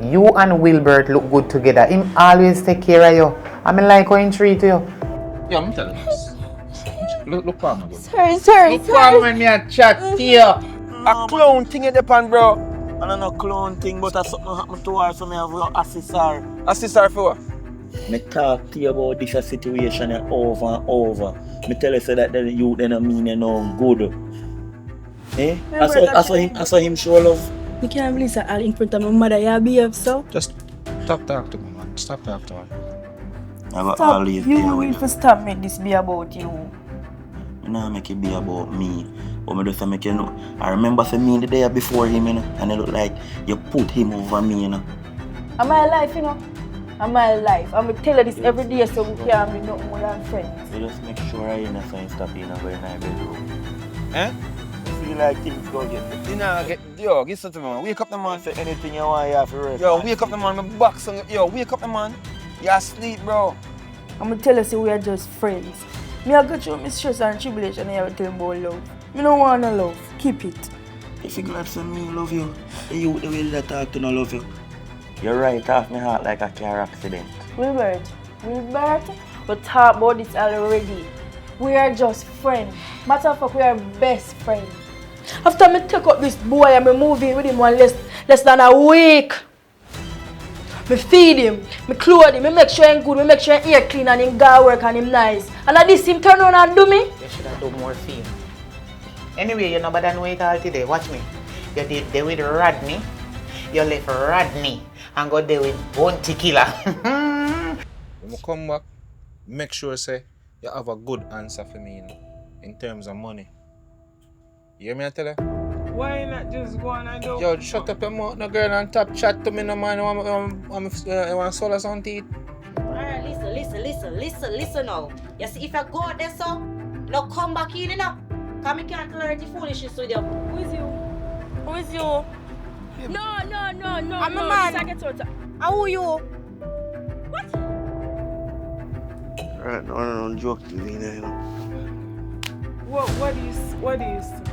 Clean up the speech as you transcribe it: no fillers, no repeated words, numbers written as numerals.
You and Wilbert look good together. Him always take care of you. I mean like how he treat you. Yeah, I'm telling you this. Look for me, good. Sorry. Look for me when me a chat to you. A clown thing in the pan, bro. I don't know clown thing, but something happened to her, so I have to assist her. Assist her for what? Me talk to you about this situation over and over. Me tell you so that the youth don't mean you no good. Eh? I saw him show love. You can't believe that all in front of my mother, you behave so. Just stop talking to me, man. Stop talking to her. I got Stop. always You there will with to stop make this be about you. I nah make it be about me. But me just make you know. I remember for me the day before him, you know, and it look like you put him over me, you know. I'm my life, you know. I'm my life. I'm gonna tell you this every day so we can't be nothing more than friends. You just make sure I innocent stop in a very nice bedroom. Eh? Feel like things go get You know, yo, get something, man. Wake up the man. say anything you want, you have to rest. Yo, wake up the man. My box on. Yo, wake up the man. You asleep, bro. I'm gonna tell you say we are just friends. Me I go through my stress and tribulation and I will tell you about love. Me don't want no love. Keep it. If you glad for me love you, the youth the way that talk to no love you. You're right off my heart like a car accident. Wilbert, we talk about this already. We are just friends. Matter of fact, we are best friends. After me take up this boy and me move in with him one less than a week. Me feed him, me clothe him, me make sure him good, me make sure him ear clean and him go work and him nice. And at this him turn around and do me. You should have done more for him. Anyway, you know better know it all today. Watch me. You did there with Rodney. You left Rodney and go there with Bounty Killer. When I come back, make sure say you have a good answer for me, you know, in terms of money. You hear me I tell you? Why not just go on and do? Yo, shut up your mouth, no girl, and top chat to me, no man. I want to sell us on teeth. Alright, listen now. You see, if I go out there, so, no come back in, you know. Because I can't tolerate the foolishness with you. Who is you? No. I'm a man. How are you? What? Right, no joke, you know. What do you see?